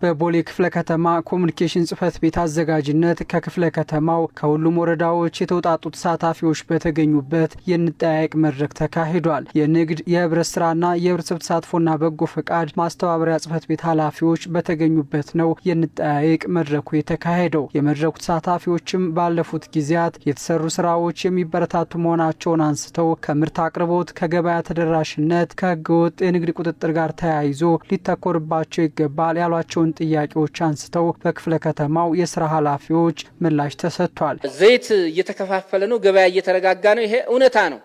በቦሌ ክፍለ ከተማ ኮሙኒኬሽን ጽህፈት ቤት አዘጋጅነት ከክፍለ ከተማው ከሁሉም ወረዳዎች የተውጣጡ ተሳታፊዎች በተገኙበት የንጠያየቅ መድረክ ተካሂዷል። የንግድ የህብረት ስራና የህብረተሰብ ተሳትፎና በጎ ፈቃድ ማስተባበሪያ ጽህፈት ቤት ኃላፊዎች በተገኙበት ነው የንጠያየቅ መድረኩ የተካሄደው። የመድረኩ ተሳታፊዎችም ባለፉት ጊዜያት የተሰሩ ስራዎች የሚበረታቱ መሆናቸውን አንስተው ከምርት አቅርቦት፣ ከገበያ ተደራሽነት፣ ከህገወጥ የንግድ ቁጥጥር ጋር ተያይዞ ሊተኮርባቸው ይገባል ያሏቸውን ጥያቄዎች አንስተው በክፍለ ከተማው የስራ ኃላፊዎች ምላሽ ተሰጥቷል። ዘይት እየተከፋፈለ ነው፣ ገበያ እየተረጋጋ ነው። ይሄ እውነታ ነው፣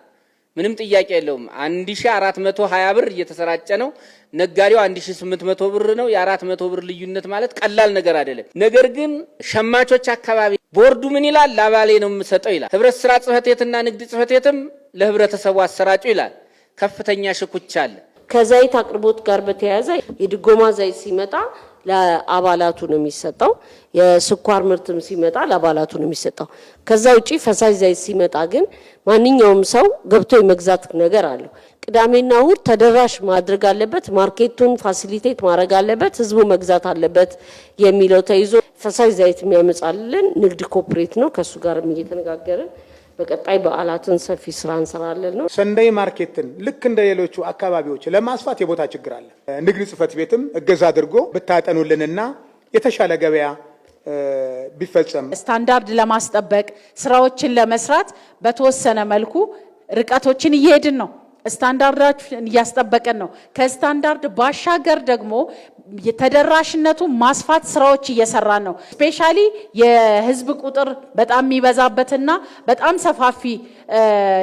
ምንም ጥያቄ የለውም። 1420 ብር እየተሰራጨ ነው። ነጋዴው 1800 ብር ነው። የ400 ብር ልዩነት ማለት ቀላል ነገር አይደለም። ነገር ግን ሸማቾች አካባቢ ቦርዱ ምን ይላል? ላባሌ ነው የምሰጠው ይላል። ህብረት ስራ ጽህፈት ቤትና ንግድ ጽህፈት ቤትም ለህብረተሰቡ አሰራጩ ይላል። ከፍተኛ ሽኩቻ አለ። ከዘይት አቅርቦት ጋር በተያያዘ የድጎማ ዘይት ሲመጣ ለአባላቱ ነው የሚሰጠው። የስኳር ምርትም ሲመጣ ለአባላቱ ነው የሚሰጠው። ከዛ ውጪ ፈሳሽ ዘይት ሲመጣ ግን ማንኛውም ሰው ገብቶ የመግዛት ነገር አለው። ቅዳሜና እሁድ ተደራሽ ማድረግ አለበት፣ ማርኬቱን ፋሲሊቴት ማድረግ አለበት፣ ህዝቡ መግዛት አለበት የሚለው ተይዞ ፈሳሽ ዘይት የሚያመጣልን ንግድ ኮርፖሬት ነው። ከሱ ጋር እየተነጋገርን በቀጣይ በዓላትን ሰፊ ስራ እንሰራለን ነው። ሰንደይ ማርኬትን ልክ እንደ ሌሎቹ አካባቢዎች ለማስፋት የቦታ ችግር አለ። ንግድ ጽህፈት ቤትም እገዛ አድርጎ ብታጠኑልንና የተሻለ ገበያ ቢፈጸም ስታንዳርድ ለማስጠበቅ ስራዎችን ለመስራት በተወሰነ መልኩ ርቀቶችን እየሄድን ነው። ስታንዳርዳችን እያስጠበቀን ነው። ከስታንዳርድ ባሻገር ደግሞ የተደራሽነቱ ማስፋት ስራዎች እየሰራን ነው። ስፔሻሊ የህዝብ ቁጥር በጣም የሚበዛበትና በጣም ሰፋፊ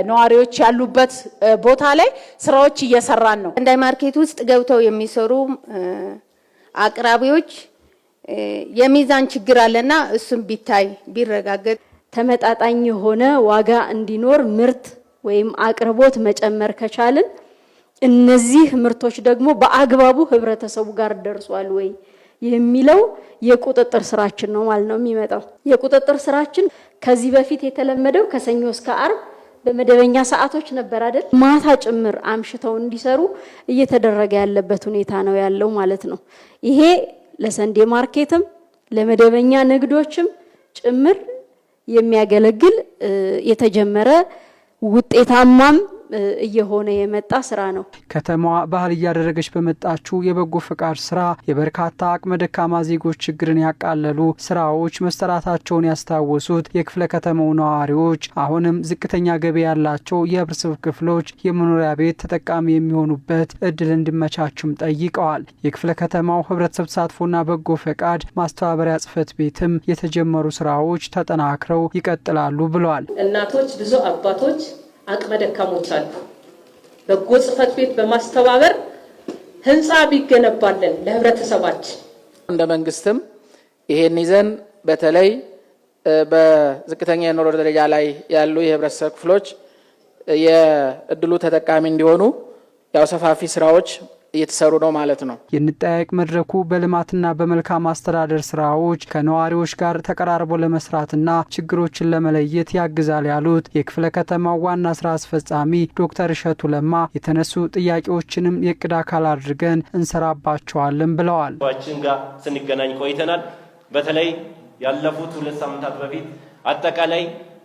ነዋሪዎች ያሉበት ቦታ ላይ ስራዎች እየሰራን ነው። ሰንደይ ማርኬት ውስጥ ገብተው የሚሰሩ አቅራቢዎች የሚዛን ችግር አለና እሱም ቢታይ ቢረጋገጥ ተመጣጣኝ የሆነ ዋጋ እንዲኖር ምርት ወይም አቅርቦት መጨመር ከቻልን እነዚህ ምርቶች ደግሞ በአግባቡ ህብረተሰቡ ጋር ደርሷል ወይ የሚለው የቁጥጥር ስራችን ነው ማለት ነው የሚመጣው። የቁጥጥር ስራችን ከዚህ በፊት የተለመደው ከሰኞ እስከ አርብ በመደበኛ ሰዓቶች ነበር አይደል? ማታ ጭምር አምሽተው እንዲሰሩ እየተደረገ ያለበት ሁኔታ ነው ያለው ማለት ነው። ይሄ ለሰንደይ ማርኬትም ለመደበኛ ንግዶችም ጭምር የሚያገለግል የተጀመረ ውጤታማም እየሆነ የመጣ ስራ ነው። ከተማዋ ባህል እያደረገች በመጣችው የበጎ ፈቃድ ስራ የበርካታ አቅመ ደካማ ዜጎች ችግርን ያቃለሉ ስራዎች መሰራታቸውን ያስታወሱት የክፍለ ከተማው ነዋሪዎች አሁንም ዝቅተኛ ገቢ ያላቸው የህብረተሰብ ክፍሎች የመኖሪያ ቤት ተጠቃሚ የሚሆኑበት እድል እንዲመቻችም ጠይቀዋል። የክፍለ ከተማው ህብረተሰብ ተሳትፎና በጎ ፈቃድ ማስተባበሪያ ጽህፈት ቤትም የተጀመሩ ስራዎች ተጠናክረው ይቀጥላሉ ብለዋል። እናቶች፣ ብዙ አባቶች አቅመ ደካሞች አሉ። በጎ ጽህፈት ቤት በማስተባበር ህንጻ ቢገነባልን ለህብረተሰባችን እንደ መንግስትም ይሄን ይዘን በተለይ በዝቅተኛ የኑሮ ደረጃ ላይ ያሉ የህብረተሰብ ክፍሎች የእድሉ ተጠቃሚ እንዲሆኑ ያው ሰፋፊ ስራዎች እየተሰሩ ነው ማለት ነው። የንጠያየቅ መድረኩ በልማትና በመልካም አስተዳደር ስራዎች ከነዋሪዎች ጋር ተቀራርቦ ለመስራትና ችግሮችን ለመለየት ያግዛል ያሉት የክፍለ ከተማው ዋና ስራ አስፈጻሚ ዶክተር እሸቱ ለማ የተነሱ ጥያቄዎችንም የእቅድ አካል አድርገን እንሰራባቸዋለን ብለዋል። ዋችን ጋር ስንገናኝ ቆይተናል። በተለይ ያለፉት 2 ሳምንታት በፊት አጠቃላይ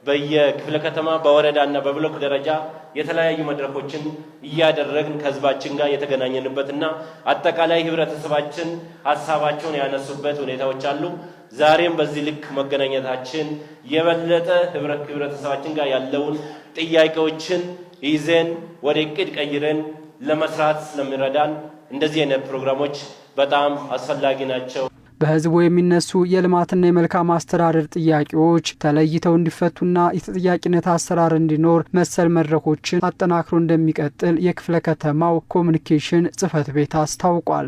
በየክፍለ ከተማ በወረዳና በብሎክ ደረጃ የተለያዩ መድረኮችን እያደረግን ከህዝባችን ጋር የተገናኘንበትና አጠቃላይ ህብረተሰባችን ሀሳባቸውን ያነሱበት ሁኔታዎች አሉ። ዛሬም በዚህ ልክ መገናኘታችን የበለጠ ህብረተሰባችን ጋር ያለውን ጥያቄዎችን ይዘን ወደ እቅድ ቀይረን ለመስራት ስለሚረዳን እንደዚህ አይነት ፕሮግራሞች በጣም አስፈላጊ ናቸው። በህዝቡ የሚነሱ የልማትና የመልካም አስተዳደር ጥያቄዎች ተለይተው እንዲፈቱና የተጠያቂነት አሰራር እንዲኖር መሰል መድረኮችን አጠናክሮ እንደሚቀጥል የክፍለ ከተማው ኮሙኒኬሽን ጽህፈት ቤት አስታውቋል።